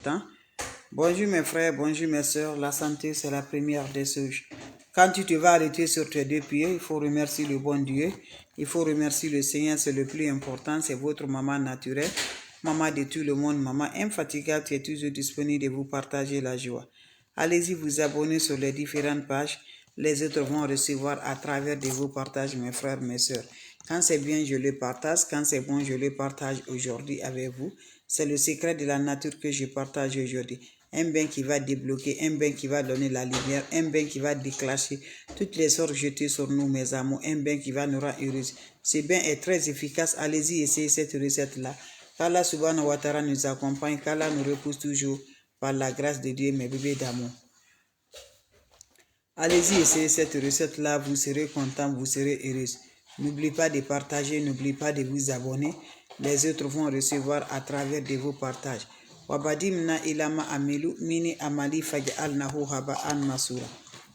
Hein? Bonjour mes frères, bonjour mes soeurs. La santé, c'est la première des choses. Quand tu te vas arrêter sur tes deux pieds, il faut remercier le bon Dieu. Il faut remercier le Seigneur, c'est le plus important. C'est votre maman naturelle, maman de tout le monde, maman infatigable qui est toujours disponible de vous partager la joie. Allez-y vous abonner sur les différentes pages. Les autres vont recevoir à travers de vos partages, mes frères, mes soeurs. Quand c'est bien, je le partage. Quand c'est bon, je le partage aujourd'hui avec vous. C'est le secret de la nature que je partage aujourd'hui. Un bain qui va débloquer, un bain qui va donner la lumière, un bain qui va déclencher toutes les sorts jetées sur nous, mes amours, un bain qui va nous rendre heureux. Ce bain est très efficace. Allez-y, essayez cette recette-là. Qu'Allah subhanahu wa ta'ala nous accompagne, qu'Allah nous repousse toujours par la grâce de Dieu, mes bébés d'amour. Allez-y, essayez cette recette-là, vous serez content, vous serez heureuse. N'oubliez pas de partager, n'oubliez pas de vous abonner. Les autres vont recevoir à travers de vos partages. Wabadimna ilama amilu mini amali faj'alnahu haba'an masura.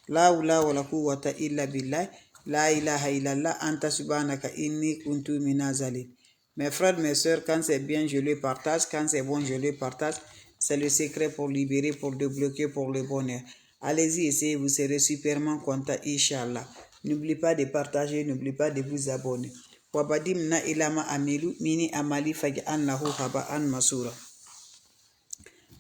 La hawla wala quwwata illa billah. La ilaha illallah anta subhanaka inni kuntu minazalin. Mes frères, mes soeurs, quand c'est bien, je le partage. Quand c'est bon, je le partage. C'est le secret pour libérer, pour débloquer, pour le bonheur. Allez-y, essayez, vous serez superment content, Inch'Allah. N'oubliez pas de partager, n'oubliez pas de vous abonner. Wabadimna ilama amilu mini amali faj'alnahu haba'an masura.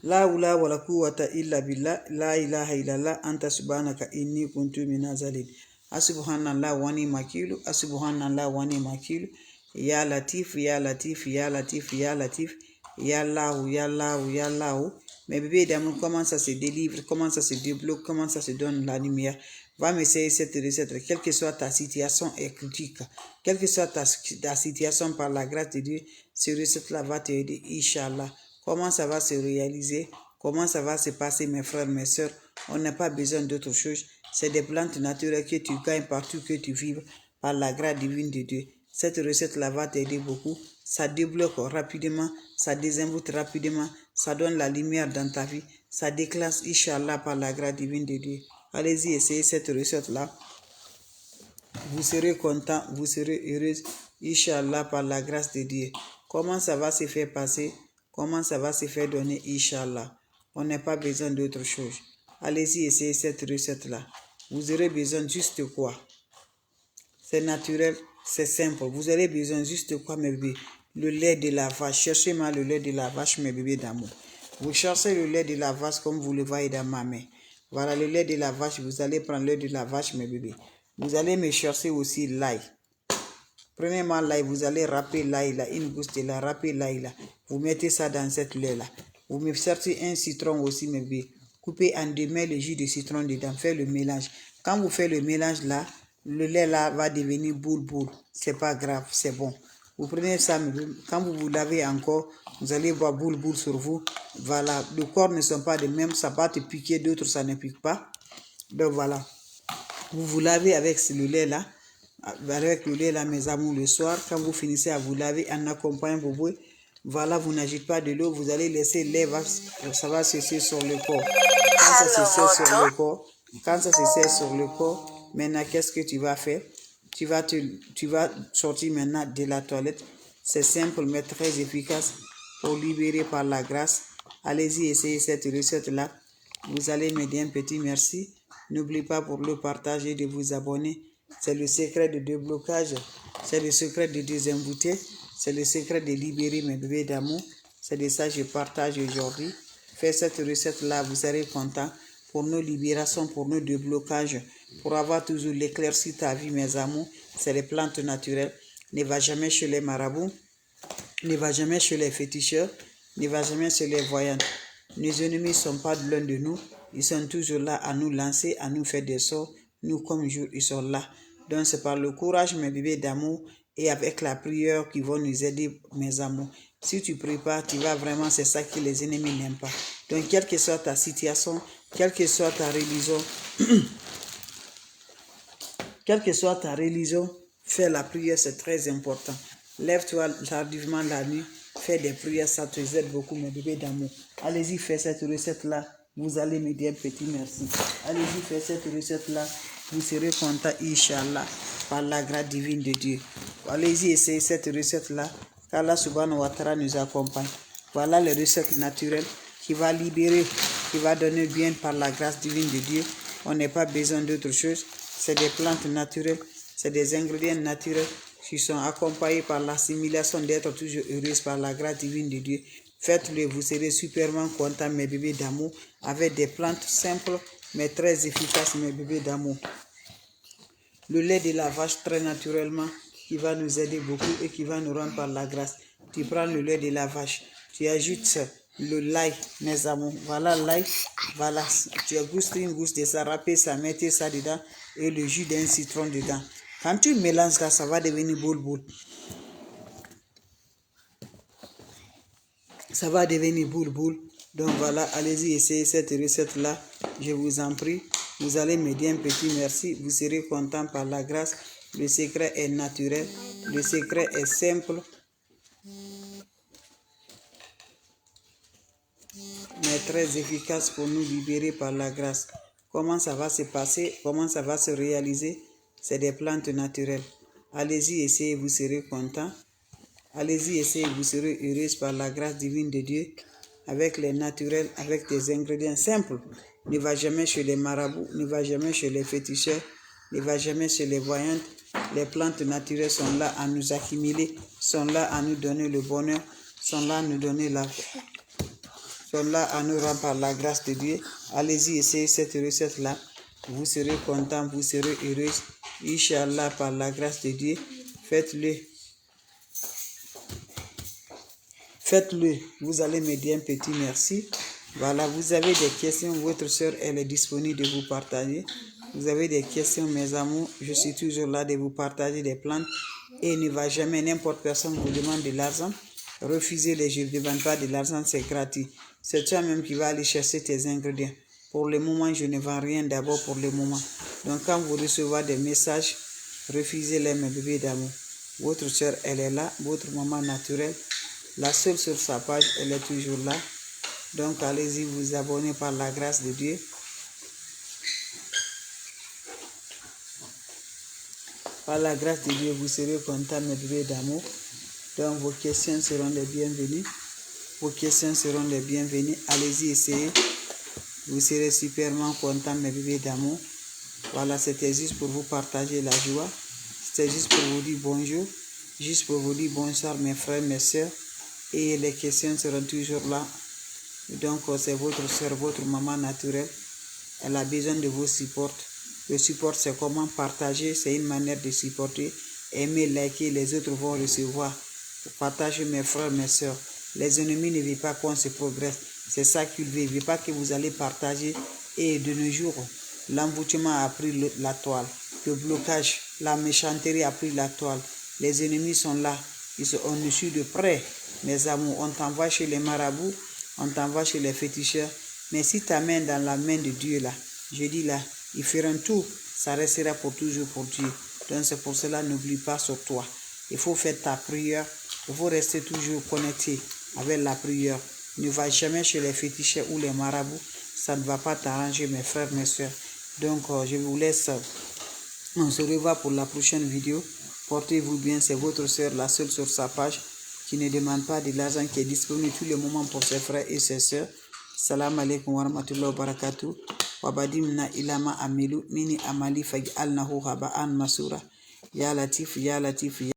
La hawla wala quwwata illa billah. La ilaha illallah anta subhanaka inni kuntu minazalin. Asubhanallah wani makilu. Asubhanallah wani makilu. Ya Latif, Ya Latif, Ya Latif, Ya Latif. Ya Allah, Ya Allah, Ya Allah. Mes bébés d'amour, comment ça se délivre, comment ça se débloque, comment ça se donne la lumière. Va m'essayer cette recette, quelle que soit ta situation est critique, quelle que soit ta situation par la grâce de Dieu, cette recette-là va t'aider, Inch'Allah. Comment ça va se réaliser, comment ça va se passer, mes frères, mes soeurs. On n'a pas besoin d'autre chose. C'est des plantes naturelles que tu gagnes partout que tu vives par la grâce divine de Dieu. Cette recette-là va t'aider beaucoup. Ça débloque rapidement, ça désinvolte rapidement, ça donne la lumière dans ta vie, ça déclenche, Inch'Allah, par la grâce divine de Dieu. Allez-y, essayez cette recette-là. Vous serez content, vous serez heureuse, Inch'Allah, par la grâce de Dieu. Comment ça va se faire passer? Comment ça va se faire donner, Inch'Allah? On n'a pas besoin d'autre chose. Allez-y, essayez cette recette-là. Vous aurez besoin juste de quoi? C'est naturel, c'est simple. Vous aurez besoin juste de quoi, mes bébés? Le lait de la vache. Cherchez-moi le lait de la vache, mes bébés d'amour. Vous cherchez le lait de la vache comme vous le voyez dans ma main. Voilà le lait de la vache. Vous allez prendre le lait de la vache, mes bébés. Vous allez me chercher aussi l'ail. Prenez-moi l'ail. Vous allez râper l'ail là. Une gousse de l'ail. Râpez l'ail là. Vous mettez ça dans cette lait là. Vous me cherchez un citron aussi, mes bébés. Coupez en deux, mettez le jus de citron dedans. Faites le mélange. Quand vous faites le mélange là, le lait là va devenir boule. C'est pas grave, c'est bon. Vous prenez ça, quand vous vous lavez encore, vous allez voir boule sur vous. Voilà, le corps ne sont pas de même, ça va te piquer, d'autres ça ne pique pas. Donc voilà, vous vous lavez avec le lait là, mes amours, le soir, quand vous finissez à vous laver, en accompagnant vos bouées. Voilà, vous n'agitez pas de l'eau, vous allez laisser le lait, ça va sécher sur le corps. Quand ça séche sur le corps, maintenant, qu'est-ce que tu vas faire? Tu vas sortir maintenant de la toilette. C'est simple, mais très efficace pour libérer par la grâce. Allez-y, essayez cette recette-là. Vous allez me dire un petit merci. N'oubliez pas pour le partager, de vous abonner. C'est le secret de déblocage. C'est le secret de désembouter. C'est le secret de libérer mes bébés d'amour. C'est de ça que je partage aujourd'hui. Faites cette recette-là, vous serez content pour nos libérations, pour nos déblocages, pour avoir toujours l'éclairci ta vie, mes amours. C'est les plantes naturelles. Ne va jamais chez les marabouts, ne va jamais chez les féticheurs, ne va jamais chez les voyants. Nos ennemis ne sont pas loin de nous. Ils sont toujours là à nous lancer, à nous faire des sorts. Nous, comme jour, ils sont là. Donc, c'est par le courage, mes bébés d'amour, et avec la prière qui vont nous aider, mes amours. Si tu pries pas, tu vas vraiment, c'est ça que les ennemis n'aiment pas. Donc, quelle que soit ta situation, quelle que soit ta religion, fais la prière, c'est très important. Lève-toi tardivement la nuit, fais des prières, ça te aide beaucoup, mes bébés d'amour. Allez-y, fais cette recette-là, vous allez me dire un petit merci. Allez-y, fais cette recette-là, vous serez content, Inch'Allah, par la grâce divine de Dieu. Allez-y, essayez cette recette-là, qu'Allah subhanahu wa ta'ala nous accompagne. Voilà les recettes naturelles qui va libérer, qui va donner bien par la grâce divine de Dieu. On n'a pas besoin d'autre chose. C'est des plantes naturelles, c'est des ingrédients naturels qui sont accompagnés par l'assimilation d'être toujours heureuse par la grâce divine de Dieu. Faites-le, vous serez superment contents, mes bébés d'amour, avec des plantes simples, mais très efficaces, mes bébés d'amour. Le lait de la vache, très naturellement, qui va nous aider beaucoup et qui va nous rendre par la grâce. Tu prends le lait de la vache, tu ajoutes le lait, mes amours. Voilà l'ail, voilà. Tu gousses une gousse de ça, râper ça, mettez ça dedans et le jus d'un citron dedans. Quand tu mélanges là, ça va devenir boule-boule. Ça va devenir boule-boule. Donc voilà, allez-y, essayez cette recette-là. Je vous en prie. Vous allez me dire un petit merci. Vous serez content par la grâce. Le secret est naturel. Le secret est simple. Mais très efficace pour nous libérer par la grâce. Comment ça va se passer? Comment ça va se réaliser? C'est des plantes naturelles. Allez-y, essayez, vous serez content. Allez-y, essayez, vous serez heureuse par la grâce divine de Dieu, avec les naturels, avec des ingrédients simples. Ne va jamais chez les marabouts, ne va jamais chez les féticheurs, ne va jamais chez les voyantes. Les plantes naturelles sont là à nous accumuler, sont là à nous donner le bonheur, sont là à nous donner la vie, sont là à nous rendre par la grâce de Dieu. Allez-y, essayez cette recette-là. Vous serez content, vous serez heureuse. Inch'Allah, par la grâce de Dieu, faites-le. Faites-le, vous allez me dire un petit merci. Voilà, vous avez des questions, votre soeur, elle est disponible de vous partager. Vous avez des questions, mes amours, je suis toujours là de vous partager des plantes. Et il ne va jamais, n'importe personne vous demande de l'argent. Refusez-les, je ne demande pas de l'argent, c'est gratuit. C'est toi-même qui vas aller chercher tes ingrédients. Pour le moment, je ne vends rien d'abord pour le moment. Donc quand vous recevez des messages, refusez-les, mes bébés d'amour. Votre soeur, elle est là, votre maman naturelle. La seule sur sa page, elle est toujours là. Donc, allez-y vous abonner par la grâce de Dieu. Par la grâce de Dieu, vous serez contents, mes bébés d'amour. Donc, vos questions seront les bienvenues. Vos questions seront les bienvenues. Allez-y, essayez. Vous serez superment contents, mes bébés d'amour. Voilà, c'était juste pour vous partager la joie. C'était juste pour vous dire bonjour. Juste pour vous dire bonsoir, mes frères, mes soeurs. Et les questions seront toujours là. Donc, c'est votre soeur, votre maman naturelle. Elle a besoin de vos supports. Le support, c'est comment partager. C'est une manière de supporter. Aimer, liker, les autres vont recevoir. Partagez, mes frères, mes soeurs. Les ennemis ne veulent pas qu'on se progresse. C'est ça qu'ils veulent. Ils ne veulent pas que vous allez partager. Et de nos jours, l'envoûtement a pris la toile. Le blocage, la méchanteté a pris la toile. Les ennemis sont là. On nous suit de près. Mes amours, on t'envoie chez les marabouts, on t'envoie chez les féticheurs. Mais si ta main dans la main de Dieu là, je dis là, ils feront tout, ça restera pour toujours pour Dieu. Donc c'est pour cela, n'oublie pas sur toi. Il faut faire ta prière, il faut rester toujours connecté avec la prière. Ne va jamais chez les féticheurs ou les marabouts, ça ne va pas t'arranger, mes frères, mes soeurs. Donc je vous laisse, on se revoit pour la prochaine vidéo. Portez-vous bien, c'est votre soeur, la seule sur sa page, qui ne demande pas de l'argent, qui est disponible tous les moments pour ses frères et ses soeurs. Salam alaikum wa rahmatullahi wa barakatuh. Wabadimna ilama amilu mini amali fagi al nahu haba an masura. Ya latif, ya latif, ya